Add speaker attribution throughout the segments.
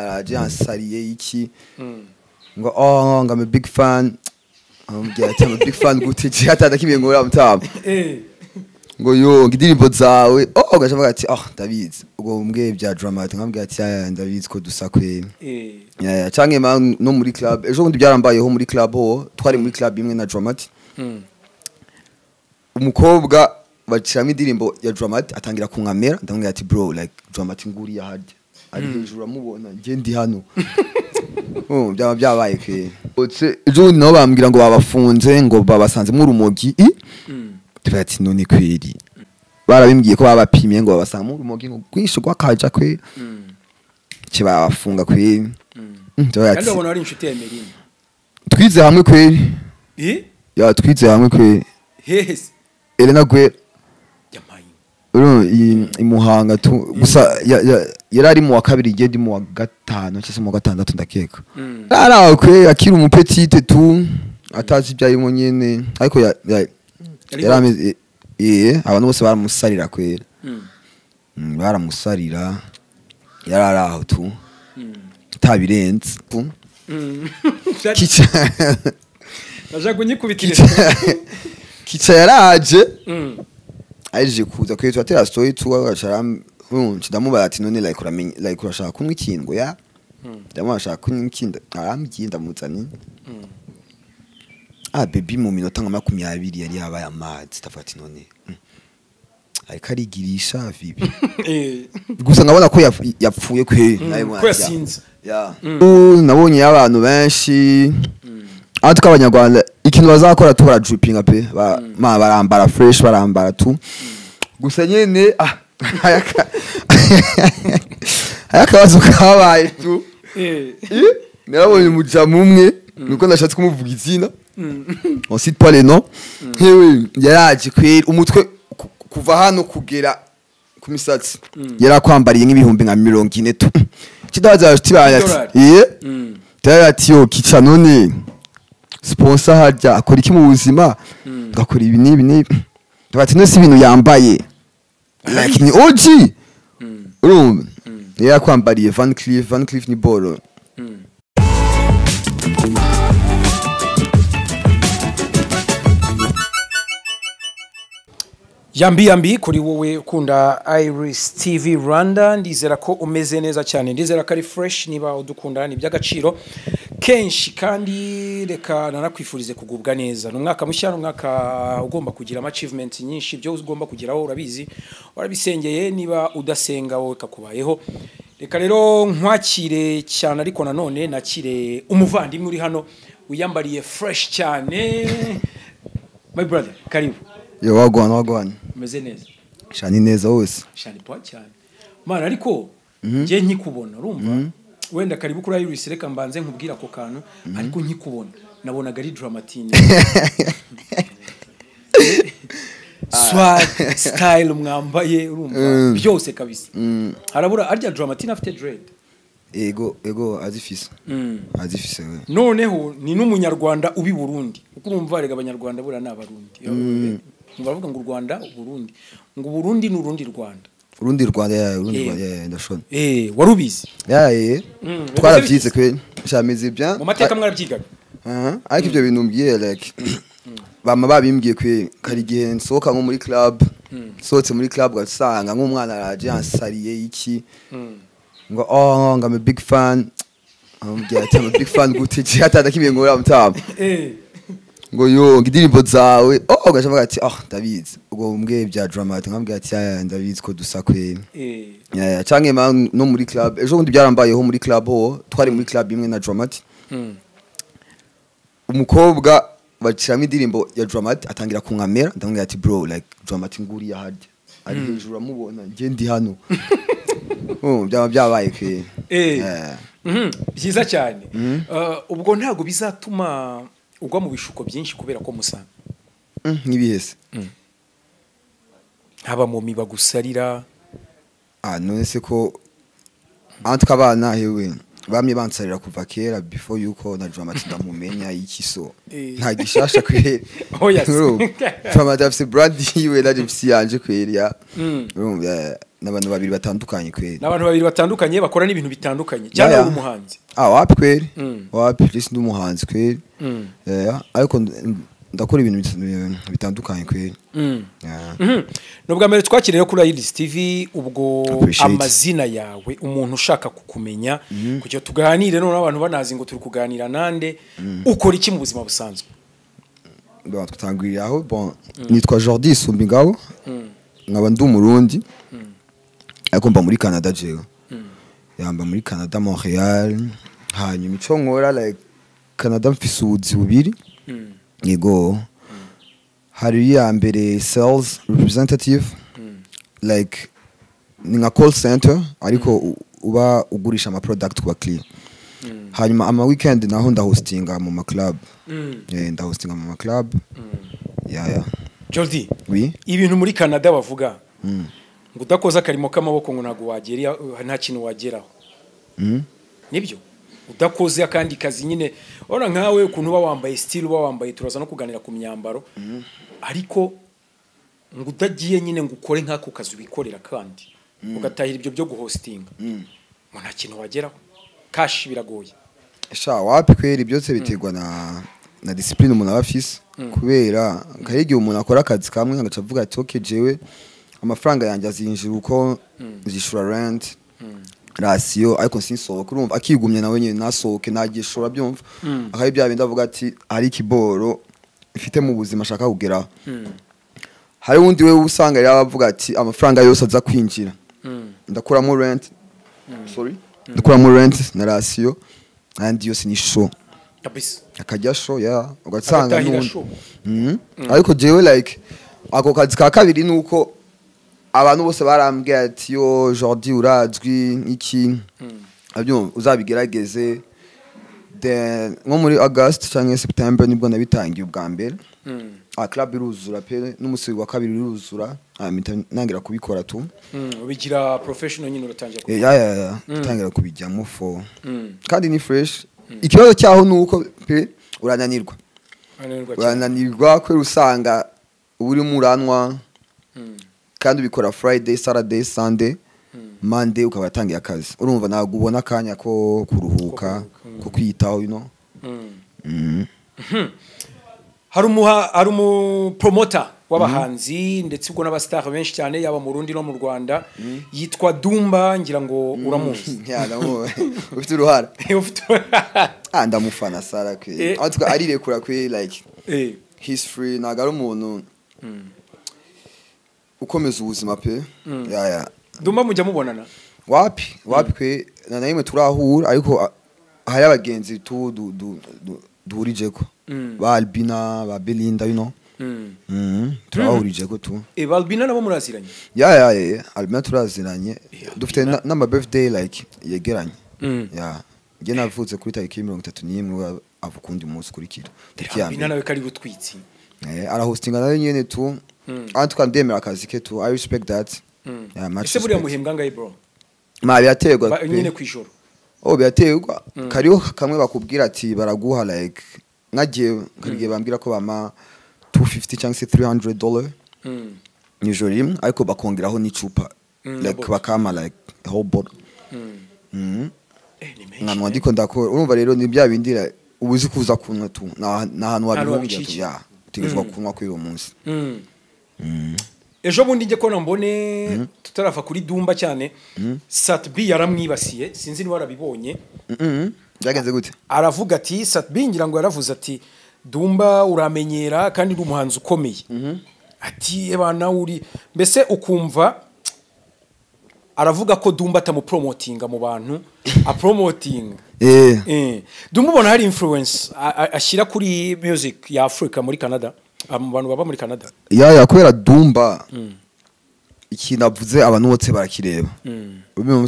Speaker 1: araje ansariye iki ngo oh ngame big fan ambwira ati I'm a big fan gute cyata kimwe ngo uramutama ngo yo ngidirimbo zawe gashavuga ati ndabizi ubwo mbwe bya dramatic ngambwira ati ndabizi ko dusakwe canke no muri club ejo bundi byarambayeho muri club twari muri club imwe na dramatic umukobwa baciramo indirimbo ya dramatic atangira kunkamera ndamubwira ati bro like dramatic nguri ya harya ari hejuru amubona nge ndi hano byaba byabaye ke ejo bundi nabo bambwira ngo babafunze ngo babasanze mu rumogi ati none kweri barabimbwiye ko babapimye ngo babasanga mu rumogi ngo kwinshi gwakaja kwe kibafunga kweri
Speaker 2: kandi ubona ari inshuti ya Emeline
Speaker 1: twize hamwe kweri ya twize hamwe kweri
Speaker 2: yes
Speaker 1: Elena gwe imuhanga tu gusa yarari mu wa kabiri gedi mu wa gatano cyase mu wa gatandatu ndakeka ara kwe akiri umupetite tu atazi byarimo nyene ariko yarameze abantu bose baramusarira kwera baramusarira yararaho tu tabirenze
Speaker 2: naje kunyikubitira
Speaker 1: kica yaraje aje kuza kwe twatera story tu agashara ndamubaza ati none like uramenye like urashaka kunywa ikingo ya ndamashaka kunywa ikinda arambyinda muzani baby mu minota nka 20 yari yabaye amazi tafati none ariko arigirisha vibi gusa ngabona ko yapfuye kwe
Speaker 2: ko yasinze
Speaker 1: nabonye abantu benshi atuka Abanyarwanda ikintu bazakora tu barajuppinga pe barambara fresh barambara tu gusa nyene ayakabazo kabaye tu narabonye mujamu umwe nuko ndashatse kumuvuga izina on cite pas les noms hewe yaraje kwera umutwe kuva hano kugera ku misatsi yarakwambariye nk'ibihumbi nka 40 tu kidaza ati tarati yo kica none sponsor harya akora iki mu buzima gakora ibi nibi bati no si ibintu yambaye like ni OG urumva yarakwambariye Van Cleef ni bolo
Speaker 2: Yambi kuri wowe ukunda Iris TV Rwanda ndizera ko umeze neza cyane ndizera ko ari fresh niba udukunda ni by'agaciro kenshi kandi reka nanakwifurize kugubwa neza n'umwaka mushya n'umwaka ugomba kugira achievement nyinshi byo ugomba kugiraho urabizi warabisengeye niba udasenga wowe kakubayeho reka rero nkwakire cyane ariko nanone nakire umuvandimwe uri hano uyambariye fresh cyane my brother karibu
Speaker 1: yo wagwana
Speaker 2: umeze neza
Speaker 1: shani neza wose
Speaker 2: shani poa cyane mana ariko nje nkikubona urumva wenda karibu kuri Iris reka mbanze nkubwira ko kantu ariko nkikubona nabonaga ari dramatine swag style mwambaye urumva byose kabisa harabura arya dramatine afite dread
Speaker 1: ego azifise azifise we
Speaker 2: noneho ni n'umunyarwanda ubi Burundi uko urumva rega Abanyarwanda bura n'abarundi bavuga ngo Rwanda Burundi ngo Burundi n'urundi Rwanda
Speaker 1: urundi Rwanda ndashona
Speaker 2: warubizi
Speaker 1: twarabyize kwe cyameze bya
Speaker 2: mu mateka mwarabyigaga
Speaker 1: ariko ibyo bintu mbiye like bama babimbwiye kwe kari gihe nsoka nko muri club sotse muri club gasanga nk'umwana araje ansariye iki ngo ngame big fan ambwira ati I'm a big fan gute cyata kimwe ngo uramutama ngo yo ngidirimbo zawe gashavuga ati ndabizi ubwo mbwe bya dramatic ngambwira ati ndabizi ko dusakwe canke no muri club ejo bundi byarambayeho muri club twari muri club imwe na dramatic umukobwa baciramo indirimbo ya dramatic atangira kunkamera ndamubwira ati bro like dramatic nguri ya harya ari hejuru amubona nge ndi hano byaba byabaye ke
Speaker 2: byiza cyane ubwo ntago bizatuma ugwa mu bishuko byinshi kubera ko musanga
Speaker 1: nk'ibihese
Speaker 2: haba mu miba gusarira
Speaker 1: none se ko antuka abana hewe bamye bansarira kuva kera before yuko na Dramati ndamumenya ikiso nta gishasha kweri
Speaker 2: oya
Speaker 1: Dramati afise brand yiwe na MC yanje kweri ya n'abantu babiri batandukanye kweri
Speaker 2: n'abantu babiri batandukanye bakora n'ibintu bitandukanye cyane umuhanzi
Speaker 1: wapi kweri wapi just ndumuhanzi kweri ariko ndakora ibintu bitandukanye kweri
Speaker 2: nubwo mbere twakiriye kuri Ariyiziye TV ubwo amazina yawe umuntu ushaka kukumenya kugira tuganire none abantu banazi ngo turi kuganira nande ukora iki mu buzima busanzwe
Speaker 1: twatangirira aho bon nitwa Jordi Sumbingabo nkaba ndi umurundi ariko mba muri Canada jewe yamba muri Canada Montreal hanyuma ico nkora like Canada mfise ubuzi bubiri yego hari ya mbere sales representative like ni nka call center ariko uba ugurisha ama product kwa client hanyuma ama weekend naho ndahostinga mu ma club ndahostinga mu ma club ya
Speaker 2: Jordi
Speaker 1: oui
Speaker 2: ibintu muri Canada bavuga ngo udakoza akarimo k'amaboko ngo nago wagera nta kintu wageraho nibyo udakoze akandi kazi nyine ora nkawe ukuntu uba wambaye style uba wambaye turaza no kuganira ku myambaro ariko ngo udagiye nyine ngo ukore nk'ako kazi ubikorera kandi ugatahira ibyo byo guhostinga ngo nta kintu wageraho cash biragoye
Speaker 1: sha wapi kweri byose biterwa na discipline umuntu abafise kubera nkahege umuntu akora akazi kamwe ngacavuga ati okay jewe amafaranga yanjye azinjira uko zishura rent ratio ariko sinsohoka urumva akigumye nawe nyine nasohoke nagishora byumva akaye bya bindi avuga ati hari ikiboro ifite mu buzima ashaka kugeraho hari wundi we usanga yabavuga ati amafaranga yose aza kwinjira ndakuramo rent ndakuramo rent na ratio and yose ni show
Speaker 2: kabisa
Speaker 1: akajya show ya ugatsanga n'undi ariko jewe like ako kazi ka kabiri nuko abantu bose barambwiye ati yo Jordi urazwi iki abyo uzabigerageze then nko muri August cyangwa September nibwo nabitangiye ubwa mbere club iruzura pe n'umusi wa kabiri iruzura nangira kubikora tu
Speaker 2: ubigira professional nyine uratangira
Speaker 1: ya tangira kubijyamo for kandi ni fresh ikibazo cyaho nuko pe urananirwa kwe usanga uri muranwa kandi ubikora Friday Saturday Sunday Monday ukabatangiye akazi urumva nago ubona akanya ko kuruhuka ko kwitaho
Speaker 2: hari umu promoter w'abahanzi ndetse ubwo n'abastar benshi cyane yaba mu Burundi no mu Rwanda yitwa Dumba ngira ngo uramuzi
Speaker 1: ufite uruhara ndamufana Sara kwe atwa arirekura kwe like he's free nagara umuntu ukomeza ubuzima pe ya
Speaker 2: Dumba mujya mubonana
Speaker 1: wapi kwe na naime turahura ariko hari abagenzi duhurije ko ba Albina ba Belinda turahurije ko tu
Speaker 2: ba Albina nabo muraziranye
Speaker 1: ya Albina turaziranye dufite n'ama birthday like yegeranye ya nge navutse kuri tariki 31 avukundi umunsi kurikira
Speaker 2: Albina nawe kari butwitsi
Speaker 1: arahostinga nayo nyene tu antuka ndemera akazi ke tu I respect that
Speaker 2: ese buriya muhembwa ngaye bro
Speaker 1: byaterwa
Speaker 2: nyine kwijoro
Speaker 1: byaterwa kariho kamwe bakubwira ati baraguha like nkagiye kariye bambwira ko bama $250 cyangwa $300 nijoro rimwe ariko bakongeraho n'icupa like bakama like a whole bottle nkanwa ndiko ndakora urumva rero ni bya bindira ubuzi kuza kunwa tu na hantu wabihungira tu ya utegezwa kunwa kuri uwo munsi
Speaker 2: ejo bundi nge ko nambone tutarafa kuri Dumba cyane Satbi yaramwibasiye sinzi ni warabibonye
Speaker 1: byagenze gute
Speaker 2: aravuga ati Satbi ngira ngo yaravuze ati Dumba uramenyera kandi uri umuhanzi ukomeye ati ebana uri mbese ukumva aravuga ko Dumba atamupromotinga mu bantu apromoting Dumba ubona hari influence ashyira kuri music ya Africa muri Canada abantu baba muri Canada
Speaker 1: ya kubera Dumba ikintu avuze abantu bose barakireba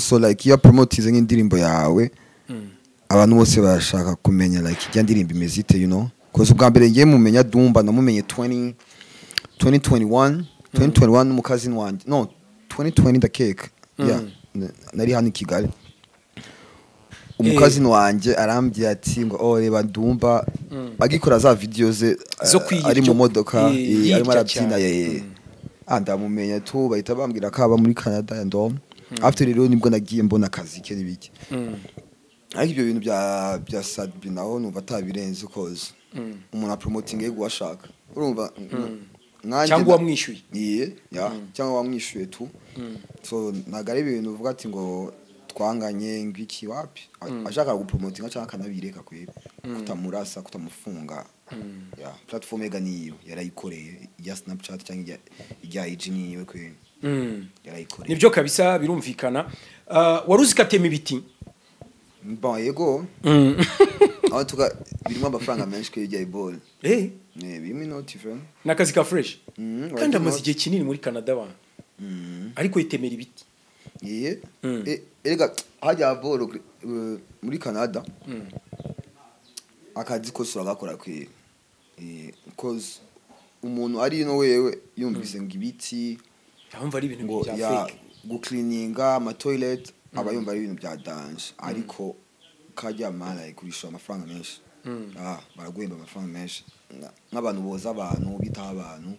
Speaker 1: so like ya promotize nk'indirimbo yawe abantu bose barashaka kumenya like ya ndirimbo imezite cause ubwa mbere ngiye mumenya Dumba namumenye 2021 n'umukazini wanje no 2020 the cake nari hano i Kigali umukazi wanje arambye ati ngo oh reba ndumva bagikora za video ze ari mu modoka arimo arabyina ndamumenya tu bahita bambwira ko aba muri Canada ndom after rero nibwo nagiye mbona akazi ke n'ibiki ariko ibyo bintu bya sadbi naho numva atabirenze koze umuntu promoting yego washaka urumva
Speaker 2: cyangwa wamwishyuye
Speaker 1: cyangwa wamwishyuye tu so nagari ibintu uvuga ati ngo twanganye ngwiki wapi ashaka gupromotinga cyangwa kanabireka kwera kutamurasa kutamufunga platform ega niyo yarayikoreye ya Snapchat cyangwa ijya IG niyo kwera yarayikoreye
Speaker 2: nibyo kabisa birumvikana waruzi katema ibiti
Speaker 1: bon yego aho tuka birimo amafaranga menshi kujya ibol birimo inoti friend
Speaker 2: nakazi ka fresh kandi amaze igihe kinini muri Canada ba ariko yitemera ibiti erega hajya bolo muri Canada akazi ko sura gakora kwe cause umuntu ari no wewe yumvise ngibiti yumva ari ibintu bya fake
Speaker 1: gucleaninga ama toilet abayumva ari ibintu bya danger ariko kajya mala ikurisha amafaranga menshi baragwemba amafaranga menshi nk'abantu boza abantu bitaha abantu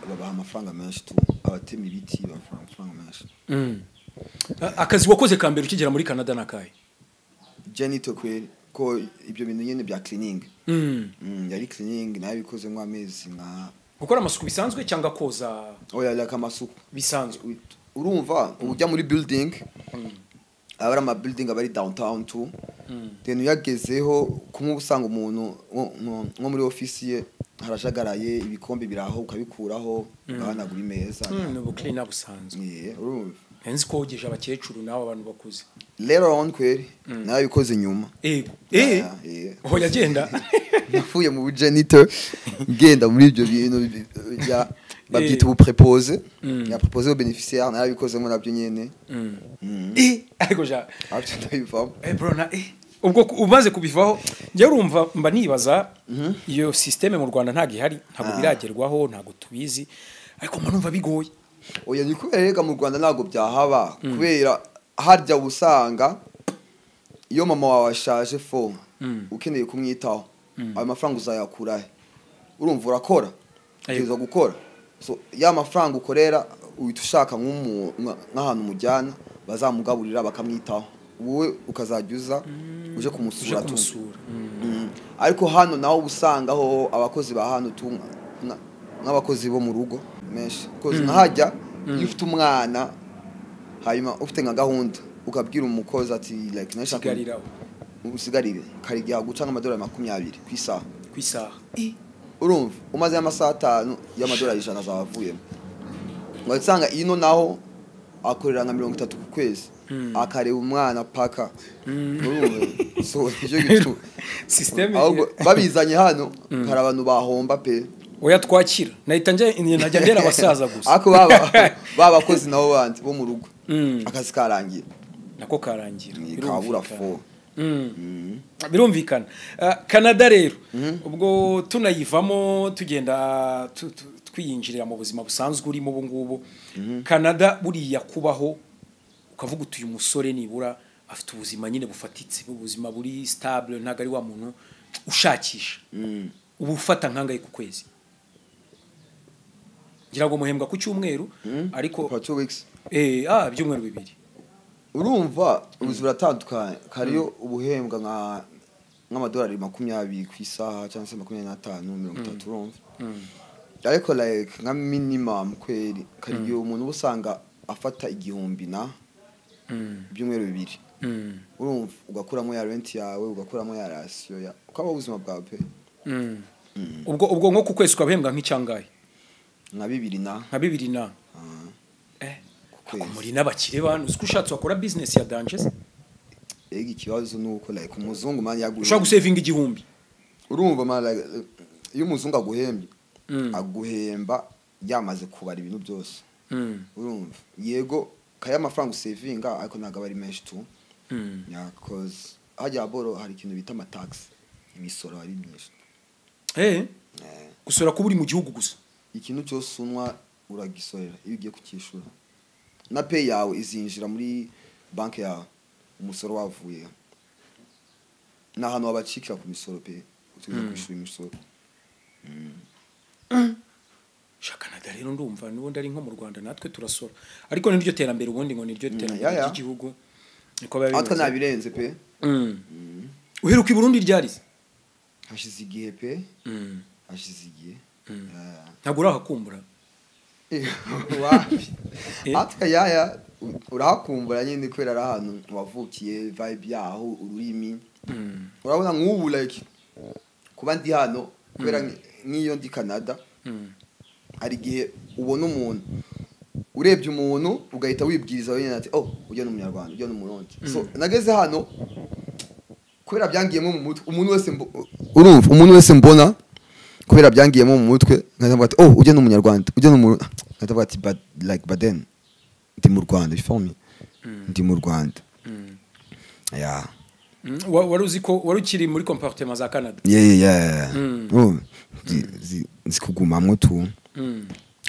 Speaker 1: babaha amafaranga menshi tu abatema ibiti amafaranga menshi
Speaker 2: akazi wakoze ka mbere ukigera muri Canada nakaye
Speaker 1: Janito kweli ko ibyo bintu nyene bya cleaning yari cleaning nayo bikoze nk'amezi nka
Speaker 2: gukora amasuku bisanzwe cyangwa koza
Speaker 1: oya la kamasuku
Speaker 2: bisanzwe
Speaker 1: urumva ujya muri building abara ama building abari downtown tu then yagezeho kumwe usanga umuntu nko muri office ye harashagaraye ibikombe biraho ukabikuraho ugahanagura imeza
Speaker 2: no clean up busanzwe
Speaker 1: urumva
Speaker 2: henzi kogeje abakecuru naho abantu bakuze
Speaker 1: later on kweli nayo bikoze nyuma
Speaker 2: oho yagenda
Speaker 1: nafuye mu janitor ngenda muri ibyo bintu bya babyita ubu prepose ya prepose au bénéficiaire nayo bikoze mo nabyo nyene
Speaker 2: ariko ja
Speaker 1: abyo
Speaker 2: bro na ubwo umaze kubivaho njye urumva mba nibaza iyo systeme mu Rwanda ntago ihari ntago biragerwaho ntago tubizi ariko manumva bigoye
Speaker 1: oya ni kubereka mu Rwanda nago byahaba kubera harya usanga iyo mama wawe ashaje fo ukeneye kumwitaho ayo mafaranga uzayakura urumva urakora ukiza gukora so ya mafaranga ukorera uhita ushaka nk'ahantu mujyana bazamugaburira bakamwitaho wowe ukazajyuza uje kumusura ariko hano naho usangaho abakozi ba hano tu nk'abakozi bo mu rugo menshi koze nahajya ufite umwana hanyuma ufite nka gahunda ukabwira umukozi ati like nashaka usigarire karigiye guca nk'amadolari 20 kwisaha urumva umaze amasaha 5 y'amadolari 100 zavuyemo ngasanga ino naho akorera nka 30 ku kwezi akareba umwana paka urumva so icyo gitu
Speaker 2: system
Speaker 1: babizanye hano hari abantu bahomba pe
Speaker 2: oya twakira nahita najya ndera abasaza gusa
Speaker 1: ako babakozi nabo bandi bo mu rugo akazi karangira
Speaker 2: nako karangira
Speaker 1: kabura fo
Speaker 2: birumvikana Canada rero ubwo tunayivamo tugenda twiyinjirira mu buzima busanzwe urimo ubu ngubu Canada buriya kubaho ukavuga utuye umusore nibura afite ubuzima nyine bufatitse ubuzima buri stable ntago ari wa muntu ushakisha ubu ufata nkangaye ku kwezi ngira ngo muhembwa ku cyumweru ariko
Speaker 1: for 2 weeks
Speaker 2: byumweru bibiri
Speaker 1: urumva ubuzima buratandukanye kariyo ubuhembwa nk'amadolari 20 ku isaha cyangwa se 25 30 urumva ariko like nka minimum kweli kariyo umuntu usanga afata igihumbi na byumweru bibiri urumva ugakuramo ya rent yawe ugakuramo ya ratio ya ukaba ubuzima bwawe pe
Speaker 2: ubwo nko ku kwezi kwabahembwa nk'icyangaye
Speaker 1: nka 2 na
Speaker 2: muri n'abakire bantu uko ushatse wakora business ya danges
Speaker 1: ikibazo nuko like umuzungu man yaguye
Speaker 2: ushaka gusavinga igihumbi
Speaker 1: urumva man like iyo umuzungu aguhembye aguhemba yamaze kubara ibintu byose urumva yego kaya amafaranga usavinga ariko ntago bari menshi tu cause hajya boro hari ikintu bita tax imisoro ari myinshi
Speaker 2: gusora ko buri mu gihugu gusa
Speaker 1: ikintu cyose unwa uragisorera iyo ugiye kukishura na pay yawe izinjira muri banki yawe umusoro wavuye n'ahantu wabacikira ku misoro pe utuza kwishura imisoro
Speaker 2: Canada rero ndumva n'ubundi ari nko mu Rwanda natwe turasora ariko niryo terambere ubundi ngo niryo terambere ry'igihugu niko babivuze
Speaker 1: atwa nabirenze pe
Speaker 2: uheruka i Burundi ryarize
Speaker 1: hashize igihe pe hashize igihe
Speaker 2: ntabwo urahakumbura
Speaker 1: wapi atwa yaya urahakumbura nyine kwera ari ahantu wavukiye vibe yaho ururimi urabona nk'ubu like kuba ndi hano kwera nk'iyo ndi Canada hari igihe ubona umuntu urebye umuntu ugahita wibwiriza wenyine ati ujya n'umunyarwanda ujya n'umurundi so nageze hano kubera byangiyemo mu mutwe umuntu wese mbona kubera byangiyemo mu mutwe nkavuga ati ujya n'umunyarwanda ujya n'umurundi nkavuga ati but then ndi mu Rwanda before me ndi mu Rwanda
Speaker 2: wari uzi ko wari ukiri muri comportement za Canada
Speaker 1: zikugumamwo tu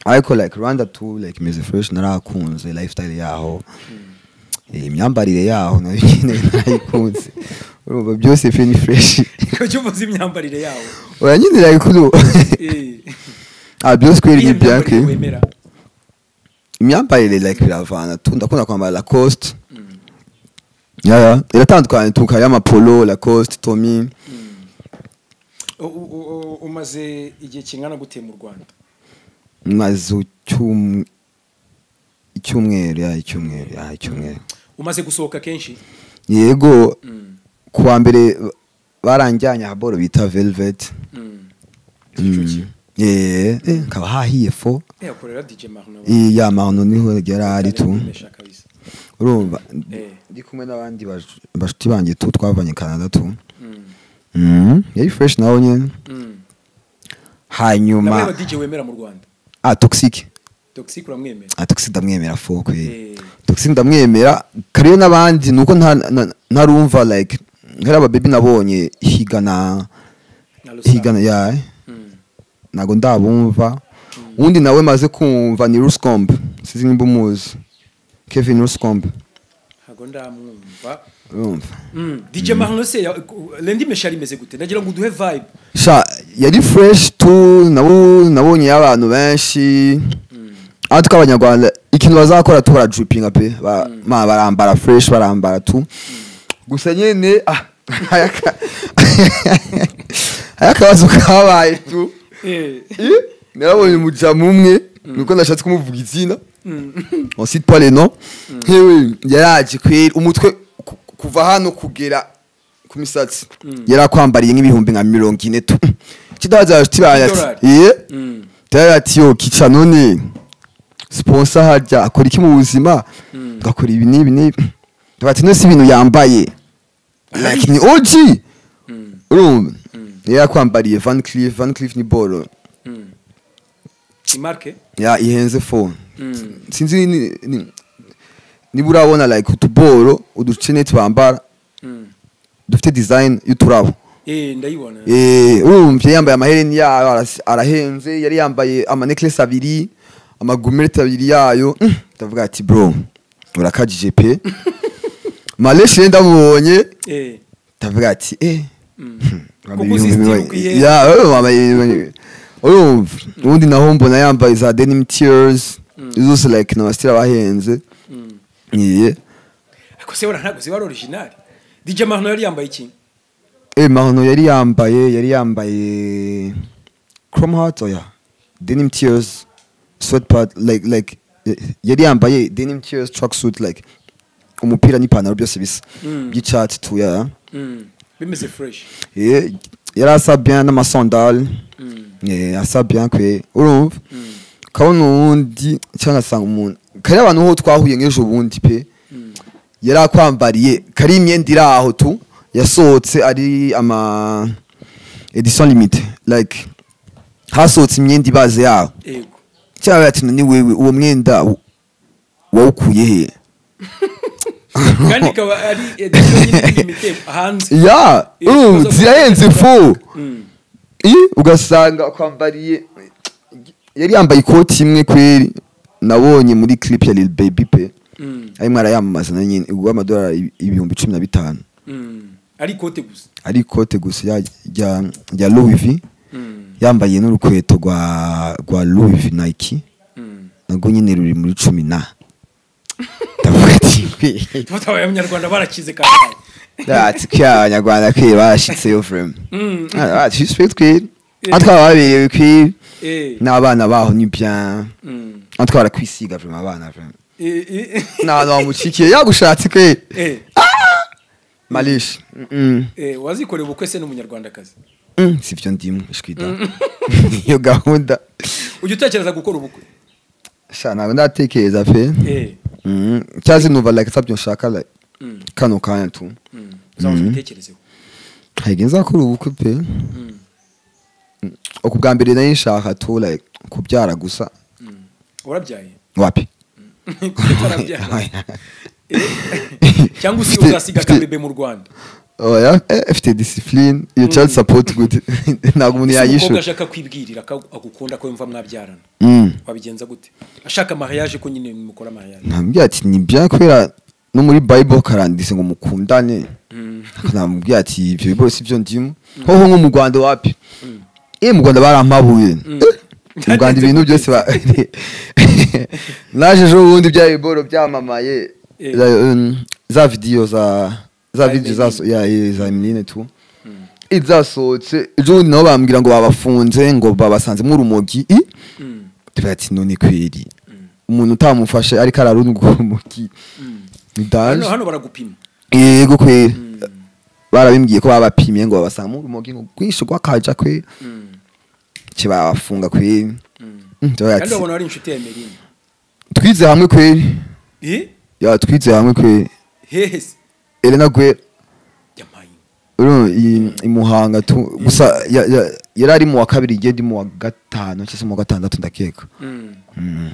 Speaker 1: ariko like Rwanda tu like meze fresh narakunze lifestyle yaho imyambarire yaho nayo nyine narayikunze urumva byose fe ni fresh
Speaker 2: cyo uvuze imyambarire yaho
Speaker 1: oya nyine like kuno byose kweri ni byanke imyambarire like biravana tu ndakunda kwambara Lacoste iratandukanye tuka ya mapolo Lacoste Tommy
Speaker 2: umaze igihe kingana gute mu Rwanda
Speaker 1: maze icyumweru
Speaker 2: umaze gusohoka kenshi
Speaker 1: yego kuwa mbere baranjyanye haboro bita Velvet kaba hahiye fo
Speaker 2: yakorera DJ Marno
Speaker 1: ya Marno niho yarari tu urumva ndi kumwe n'abandi bashuti banjye tu twavanye Canada tu yari fresh naho nyene hanyuma
Speaker 2: nawe DJ wemera mu Rwanda
Speaker 1: toxic
Speaker 2: uramwemera
Speaker 1: toxic ndamwemera fo kwe toxic ndamwemera kariyo n'abandi nuko ntarumva like nkara aba baby nabonye higana ya nago ndabumva undi nawe maze kumva ni Ruscombe sizi nimba umuzi Kevin Ruscombe
Speaker 2: hago ndamwumva DJ Marno se lendi meshari meze gute ndagira ngo duhe vibe
Speaker 1: yari fresh tu nabonye abantu benshi atwa Abanyarwanda ikintu bazakora tu barajupinga pe barambara fresh barambara tu gusa nyene ayakabazo kabaye tu narabonye umujamu umwe nuko ndashatse kumuvuga izina on cite pas les noms hewe yaraje kwera umutwe kuva hano kugera ku misatsi yarakwambariye nk'ibihumbi nka 40 tu kidaza tibaya ati yo kica none sponsor harya akora iki mu buzima gakora ibi nibi bati no si ibintu yambaye like ni OG urumva yarakwambariye Van Cleef ni bolo
Speaker 2: imarke
Speaker 1: ihenze phone sinzi ni burabona like utuboro uducene twambara dufite design y'uturabo
Speaker 2: ndayibona
Speaker 1: urumva yambaye amahereni yayo arahenze yari yambaye ama necklace abiri amagumete abiri yayo ndavuga ati bro urakajije pe maleshe ndamubonye ndavuga ati urumva ubundi naho mbona yambaye za denim tears zose like n'abastira bahenze
Speaker 2: ariko se wara ntago ziba original DJ Marno yari yambaye iki
Speaker 1: Marno yari yambaye chrome heart denim tears sweatpant like yari yambaye denim tears tracksuit like umupira n'ipantaro byose bisa by'icatsi tu
Speaker 2: bimeze fresh
Speaker 1: yari asa bien n'amasandal asa bien kwe urumva kabona ubundi cyangwa sanga umuntu kare abantu ho twahuye nk'ejo bundi pe yari akwambariye kari imyenda iri aho tu yasohotse ari ama edition limite like hasohotse imyenda ibaze yaho cyangwa ati ni wewe uwo mwenda wawukuye he
Speaker 2: kandi kaba ari edition limite hanze
Speaker 1: zirahenze fo ugasanga akwambariye yari yambaye ikoti imwe kweri nabonye muri clip ya Lil Baby pe ari mwarayamamaza na nyine ugwa amadolari 15,000
Speaker 2: ari kote gusa
Speaker 1: ari kote gusa ya Louis V yambaye n'urukweto rwa Louis V Nike nago nyine ruri muri 10 na ndavuga ati
Speaker 2: tutabaye Abanyarwanda barakize kandi
Speaker 1: Abanyarwanda kwe bashitse yo frame respect kwe atwababereye kwe n'abana baho ni bien atwara kwisiga vraiment abana vraiment no mucikiye yagushatse kwe malish
Speaker 2: wazikoreye ubukwe se n'umunyarwandakazi
Speaker 1: sivyo ndimwe ishwida iyo gahunda
Speaker 2: ujye utekereza gukora ubukwe
Speaker 1: sha nawe ndatekereza pe cyazi numva like sabyo nshaka like kano kanya tu
Speaker 2: uzaza ubitekerezeho
Speaker 1: hagenza kuri ubukwe pe okubwa mbere nayo nshaka tu like kubyara gusa
Speaker 2: urabyaye
Speaker 1: wapi
Speaker 2: cyangwa usi uzasiga kabebe mu Rwanda
Speaker 1: oya afite discipline iyo child support good ntabwo umuntu yayishu
Speaker 2: umukobwa ashaka kwibwirira agukunda ko yumva mwabyarana wabigenza gute ashaka mariage ko nyine mukora mariage
Speaker 1: nambwiye ati ni bya kwera no muri bible karandise ngo mukundane nambwiye ati ibyo bibo sivyo ndimo hoho nko mu Rwanda wapi mu Rwanda barampabuye mu Rwanda ibintu byose naje ejo bundi bya biboro byamamaye za video za video za minine tu izasohotse ejo bundi nabo bambwira ngo babafunze ngo babasanze mu rumogi ati none kweri umuntu utamufashe ariko ararunga urumogi
Speaker 2: hano baragupima
Speaker 1: yego kweri barabimbwiye ko babapimye ngo babasanga mu rumogi ngo kwishe gwakaja kweri kibafunga kweri
Speaker 2: kandi ubona ari inshuti ya Merine
Speaker 1: twize hamwe kweri ya twize hamwe kweri
Speaker 2: hehese
Speaker 1: Elena Gwe
Speaker 2: yamaye
Speaker 1: imuhanga tu gusa yarari mu wa kabiri igende mu wa gatano cyangwa mu wa gatandatu ndakeka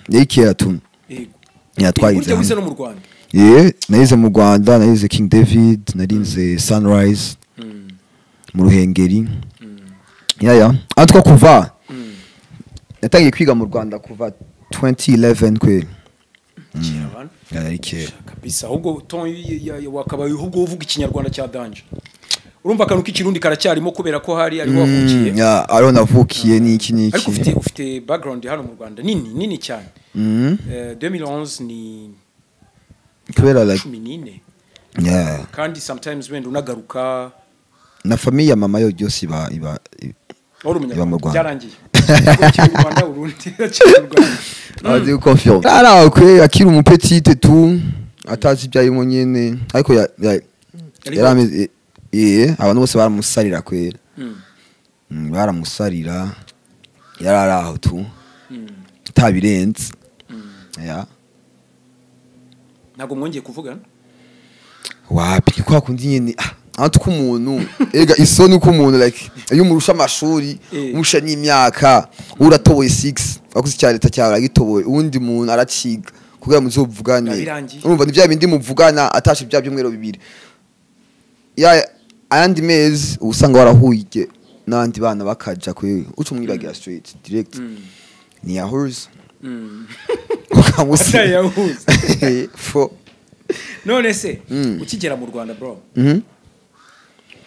Speaker 1: yikera tu yatwayize
Speaker 2: burya no mu Rwanda
Speaker 1: nayize mu Rwanda nayize King David narinze Sunrise mu Ruhengeri atwa kuva natangiye kwiga mu Rwanda kuva 2011 kweri
Speaker 2: kabisa ahubwo wakabaye ahubwo uvuga ikinyarwanda cya danje urumva akantu k'ikirundi karacyarimo kubera ko hari ari wavukiye
Speaker 1: ariho navukiye niki
Speaker 2: ariko ufite background hano mu Rwanda nini cyane 2011 ni
Speaker 1: kubera like
Speaker 2: 14 kandi sometimes wenda unagaruka
Speaker 1: na famille ya mama yo byose iba mu Rwanda
Speaker 2: byarangiye mu Rwanda urundi
Speaker 1: azi confiance ara kwe akiri umupetite tu atazi byayimo nyene ariko yarameze abantu bose baramusarira kwera baramusarira yararaho tu tabirenze
Speaker 2: ntago mwongeye kuvugana
Speaker 1: wapi kwa kundi nyene antu kumuntu ega isoni ko umuntu like iyo murusha amashuri umusha n'imyaka uratoboye 6 akuzi cyane tacyara gitoboye undi muntu araciga kugira muzovugane urumva nivya bindi muvugana atashe bya byumwero bibiri ya ayandi mezi usanga warahuye nandi bana bakaja kwe ucu mwiragira straight direct ni yahoze
Speaker 2: ukamusa yahoze
Speaker 1: fo
Speaker 2: none se ukigera mu Rwanda bro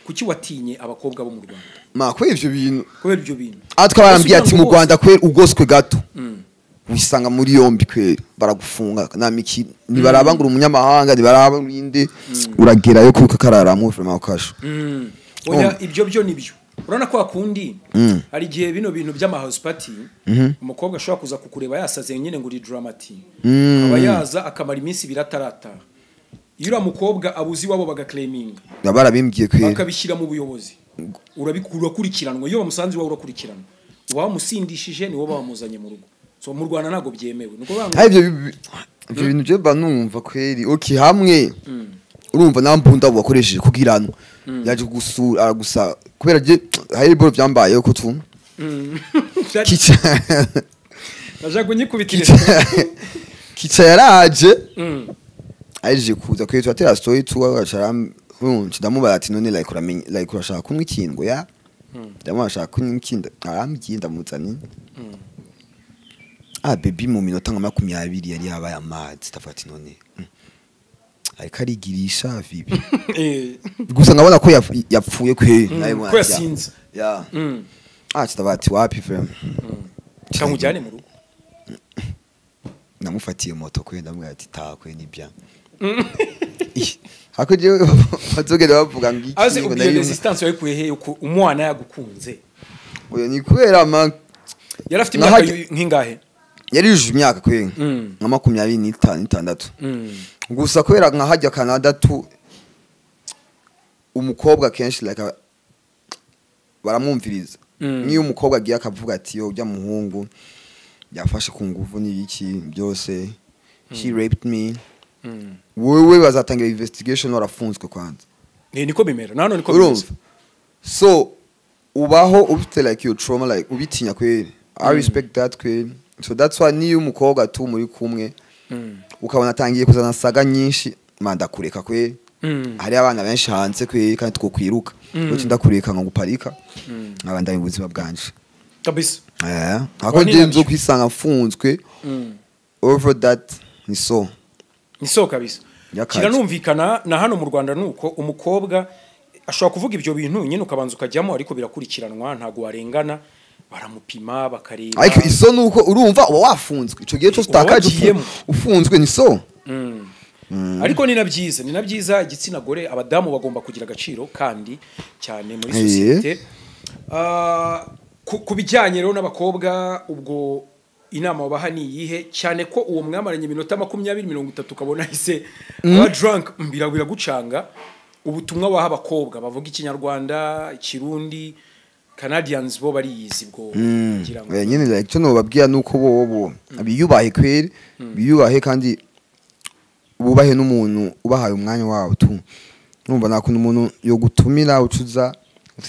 Speaker 2: kuki watinye abakobwa bo mu Rwanda
Speaker 1: kwe ivyo bintu
Speaker 2: kubera ivyo bintu
Speaker 1: atwarambye ati mu Rwanda kwe ugoswe gato wisanga muri yombi kwe baragufunga namiki nibarabangura umunyamahanga nibaraba inde uragerayo kuko kararamo vraiment ukasho
Speaker 2: oya ibyo byo nibyo urana ko akundi hari gihe bino bintu by'ama house party umukobwa ashobora kuza kukureba yasaze nyine ngo uri dramatic aba yaza akamara iminsi biratarata yura mukobwa abuzi wabo bagaclaiminga
Speaker 1: barabimbwiye kwera
Speaker 2: bakabishyira mu buyobozi urabikura kurikiranwa iyo bamusanze wawe urakurikiranwa wamusindishije ni wo bamuzanye mu rugo so mu Rwanda nago byemewe nuko banga
Speaker 1: ibyo bintu byo banumva kweri okay hamwe urumva nambunda bakoresheje kugirana yaje gusura gusa kubera je hari boro byambaye ko tu kica
Speaker 2: naje kunyikubitira
Speaker 1: kica yaraje aje kuza kweri twatera story tuwashara ndamubara ati none like uramenye like urashaka kumwe ikingo ya ndamashaka kumwe ikinda arambyinda muzani baby mu minota nka 20 yari yabaye amazi tafati none ariko arigirisha vibi gusa nkabona ko yapfuye kwe
Speaker 2: ko yasinze
Speaker 1: ya kitabati wapi fam
Speaker 2: cyangwa ujyane mu rugo
Speaker 1: namufatiye moto kwe ndamubwira ati takwe nibya hako je bazogera bavuga ngiki
Speaker 2: aze ubwiye resistance yayikuye he umwana yagukunze
Speaker 1: oya ni kwera ma
Speaker 2: yarafite imyaka nk'ingahe
Speaker 1: yarijuje imyaka kwe nka 26 gusa kwera nka hajya Canada tu umukobwa kenshi like baramwumviriza niyo umukobwa agiye akavuga ati yo ujya muhungu yafashe ku nguvu n'ibiki byose she raped me wewe bazatangira investigation warafunzwe kwanza
Speaker 2: niko bimera nano niko bimera
Speaker 1: so ubaho ufite like your trauma like ubitinya kweli I respect that kweli so that's why niyo umukobwa tu muri kumwe ukabona atangiye kuzana saga nyinshi manda kureka kweli hari abana benshi hanze kweli kandi tukokwiruka uti ndakureka ngo guparika abanda mu buzima bwanje
Speaker 2: kabisa
Speaker 1: ako ngenzo kwisanga mfunzwe over that ni so
Speaker 2: kabisa kiranumvikana na hano mu Rwanda nuko umukobwa ashobora kuvuga ibyo bintu nyine ukabanza ukajyamo ariko birakurikiranwa ntago warengana baramupima bakareba
Speaker 1: ariko iso nuko urumva uba wafunzwe ico gihe cyo utakaje ufunzwe ni so
Speaker 2: ariko ni nabyiza igitsina gore abadamu bagomba kugira agaciro kandi cyane muri societe kubijyanye rero n'abakobwa ubwo inama wabaha ni yihe cyane ko uwo mwamaranye iminota 20-30 ukabona hise aba drunk mbira gucanga ubutumwa waha abakobwa bavuga ikinyarwanda ikirundi Canadians bo bariyizi bwo kugira ngo
Speaker 1: nyine like cyo no babwiye nuko bo biyubahe kweri biyubahe kandi bubahe n'umuntu ubahaye umwanya wawo tu numva nakunda umuntu yo gutumira ucuza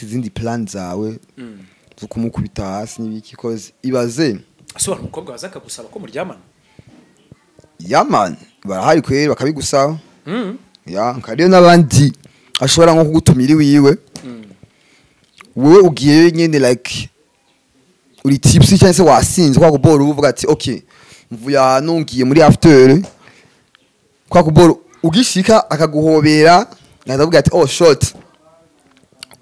Speaker 1: izindi plan zawe zo kumukubita hasi n'ibiki cause ibaze
Speaker 2: asobara umukobwa wazaka gusaba ko muryamana
Speaker 1: yaman barahari kweri bakabigusaba ya nkariyo nabandi ashobora nko kugutumira wiwe wewe ugiye nyene like uri tipsy cyane se wasinze kwa kubora uvuga ati okay mvuye hano ngiye muri after kwa kubora ugishika akaguhobera ndavuga ati oh short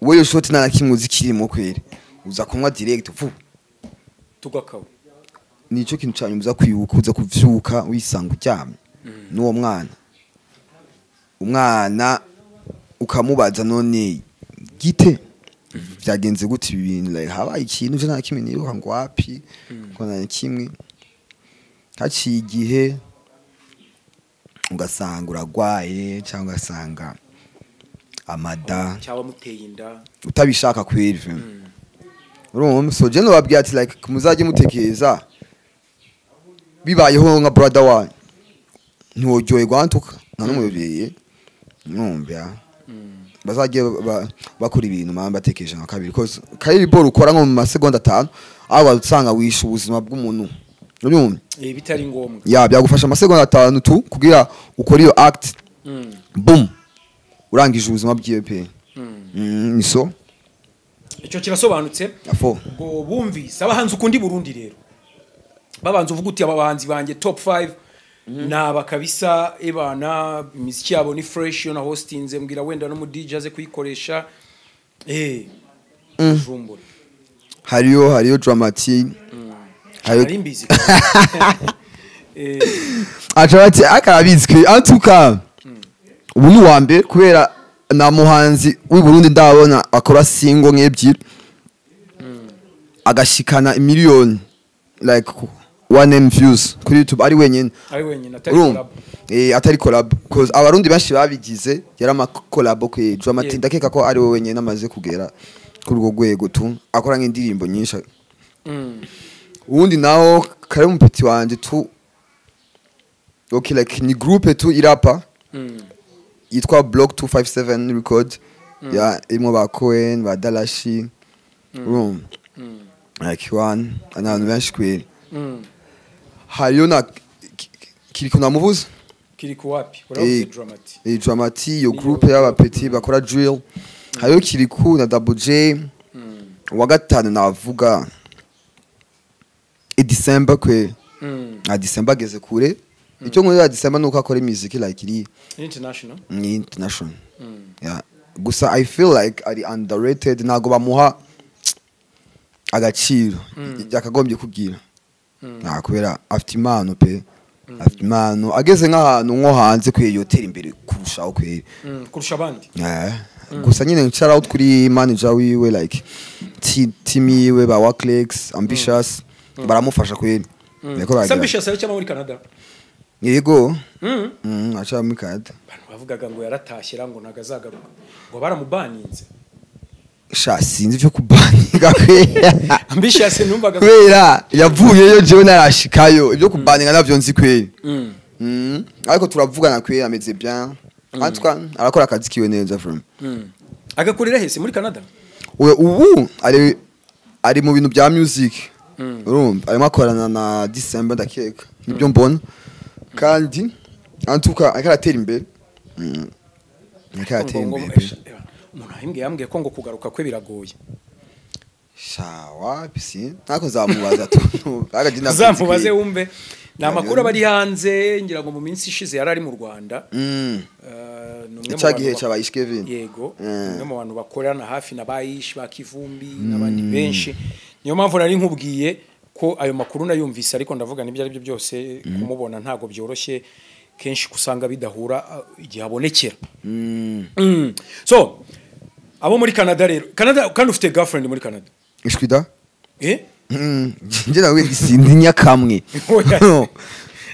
Speaker 1: wewe short nana kimuzi kirimo kweri uza kumwa direct vu
Speaker 2: tugakawe
Speaker 1: nico kintu cyane muza kwibuka uza kuvyuka wisanga uryamye n'uwo umwana ukamubaza none gite byagenze gute ibintu like habaye ikintu je nta kimwe nibuka ngo wapi ko nta kimwe haciye igihe ugasanga uragwaye cyangwa ugasanga amada
Speaker 2: cyangwa muteye inda
Speaker 1: utabishaka kweri urumva so je no babwiye ati like muzaje mutekeza bibayeho nka brother wa ntiwojoye gwantuka nta numuyobeye numva bazagiye bakora ibintu mamba batekeje nka kabiri cause kayiri ball ukora nko mu masegonda 5 aba usanga wisha ubuzima bw'umuntu urumva
Speaker 2: bitari ngombwa
Speaker 1: ya byagufasha amasegonda 5 tu kugira ukora iyo act boom urangije ubuzima bwiwe pe niso
Speaker 2: icyo kirasobanutse ngo bumvise abahanzi ukundi Burundi rero babanza uvuga uti abahanzi banjye top 5 naba kabisa ebana imiziki yabo ni fresh na hostinze mbwira wenda no mu DJ aze kuyikoresha jumbura
Speaker 1: hariyo dramatic
Speaker 2: hari mbizi
Speaker 1: acabati akabizwe antuka ubu ni wambe kubera na muhanzi w'i Burundi ndabona akora single nk'ebyiri agashikana million like 1M views kuri YouTube ari wenyine atari collab cause abarundi benshi babigize yara ama collab ko dramatic ndakeka ko ari wenyine amaze kugera kuri urwo rwego tu akora nk'indirimbo nyinshi ubundi naho kare mu peti wanje tu okay like ni groupe tu irapa yitwa Block 257 record ya imo ba Cohen ba Dalashi like one ananu benshi kweli hariyo na kiriko namuvuza
Speaker 2: kiriko wapi uravuze dramatic
Speaker 1: dramatic yo groupe y'aba petit bakora drill hariyo kiriko na Double J wa gatanu navuga December kwe December geze kure icyo nkunda December nuko akora music like iri
Speaker 2: international.
Speaker 1: Yeah, gusa I feel like ari underrated, nago bamuha agaciro yakagombye kugira. Kubera afite impano pe, afite impano ageze nk'ahantu nko hanze kwiyotera imbere kurushaho
Speaker 2: kurusha abandi.
Speaker 1: Gusa nyine shout out kuri manager wiwe like team yiwe ba Worklex Ambitious baramufasha kweli.
Speaker 2: Ambitious ari cyangwa muri Canada.
Speaker 1: Yego acha muri Canada.
Speaker 2: Bavugaga ngo yaratashyira ngo nagazagaruka ngo baramubaninze.
Speaker 1: Sinzi byo kubaninga kwera.
Speaker 2: Ambitious numvaga
Speaker 1: kwera yavuyeyo jewe narashikayo ibyo kubaninga navyo nzi kwera. Ariko turavugana kwera ameze bien. Atwa arakora akazi kiwe neza from.
Speaker 2: Agakorera hese muri Canada.
Speaker 1: Ubu ari mu bintu bya music. Urumva arimo akorana na December ndakeka. Nibyo mbona. Kandi antuka akaratera imbere. Akaratera imbere.
Speaker 2: Umuntu ahimbwe yambwiye ko ngo kugaruka kwe biragoye.
Speaker 1: Shawa bisi ntako zamubaza tu.
Speaker 2: Zamubaze wumve. Na makuru bari hanze ngira ngo mu minsi ishize yarari mu Rwanda.
Speaker 1: Icagihe cyabayish Kevin.
Speaker 2: Yego. Umwe mu bantu bakorana hafi na bayish bakivumbi n'abandi benshi. Niyo mpamvu nari nkubwiye ko ayo makuru nayumvise ariko ndavuga nibyo ari byo byose kumubona ntago byoroshye kenshi kusanga bidahura igihe abonekera. So abo muri Canada rero Canada kandi ufite girlfriend muri Canada.
Speaker 1: Ishwida? Nje nawe gisindi nyakamwe.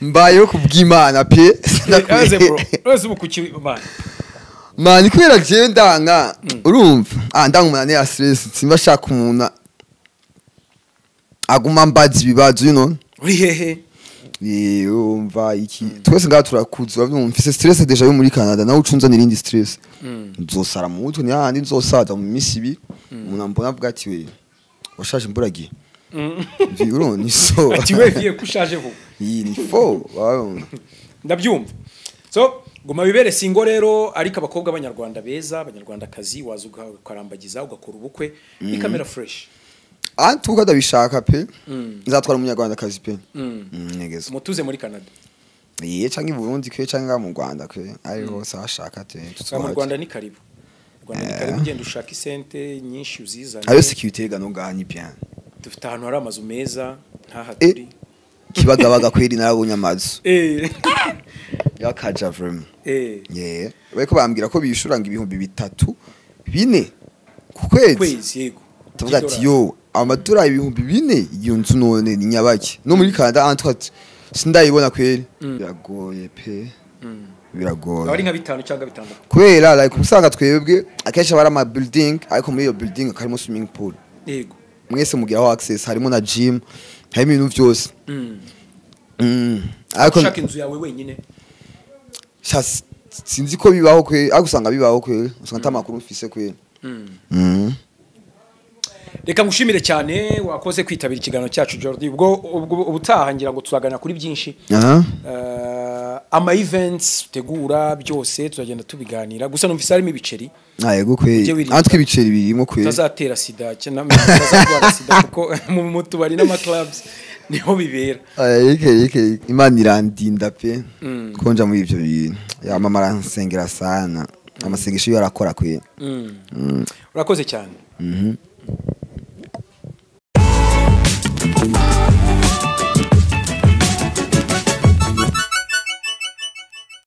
Speaker 1: Mbayo kubw'Imana pe.
Speaker 2: Aze bro. Rose bukuki
Speaker 1: man kwera je ndanga urumva ndanga umunane ya stress simba shaka umuntu aguma mbazi bibazo
Speaker 2: uri hehe
Speaker 1: umva iki twese ngaha turakuzwa mfise stress deja yo muri Canada nawe ucunza n'irindi stress nzosara mu mutwe ni handi nzosaza mu misi ibi umuntu ambona avuga ati we washaje imburagiye ni so
Speaker 2: ati we viye kushaje vuba
Speaker 1: ni fo
Speaker 2: ndabyumva so guma bibere singo rero ariko abakobwa abanyarwanda beza abanyarwandakazi wazuga ukarambagiza ugakora ubukwe ni camera fresh
Speaker 1: antuka ndabishaka pe nzatwara umunyarwandakazi pe negeze
Speaker 2: mutuze muri Canada
Speaker 1: cyangwa i Burundi kwe cyangwa mu Rwanda kwe ariho sashaka te
Speaker 2: mu Rwanda ni karibu ugenda ushaka isente nyinshi uzizana
Speaker 1: ayo security gano ngani bien
Speaker 2: dufite ahantu hari amazu meza ntaha turi
Speaker 1: kibagabaga kweri narabonye amazu yakaja vrem bariko bambwira ko bishuranga ibihumbi 3 4 ku kwezi
Speaker 2: yego
Speaker 1: tuvuga ati yo amadura ibihumbi 4 iyo nzu none ni nyabaki no muri Canada antwat sindayibona kweri biragoye pe biragoye
Speaker 2: ari nka 5 cyangwa 6
Speaker 1: kwera like usanga twebwe akesha bara ama building ariko muri iyo building harimo swimming pool
Speaker 2: yego
Speaker 1: mwese mugiraho access harimo na gym harimo ibintu byose
Speaker 2: ariko ushaka inzu yawe wenyine
Speaker 1: sinzi ko bibaho kwe agusanga bibaho kwe usanga tamakuru mfise kwe
Speaker 2: reka ngushimire cyane wakoze kwitabira ikiganiro cyacu Jordi ubwo ubutahangira ngo tuzagana kuri byinshi ama events tegura byose tuzagenda tubiganira gusa numvise harimo ibiceri
Speaker 1: yego kwe antwe ibiceri birimo kwe
Speaker 2: tazatera sida cyane tazatwara sida kuko mu tubari n'ama clubs niho bibera
Speaker 1: yeke Imana irandinda pe konja muri ivyo bintu ya mama aransengera sana amasengesho yo arakora kwe
Speaker 2: urakoze cyane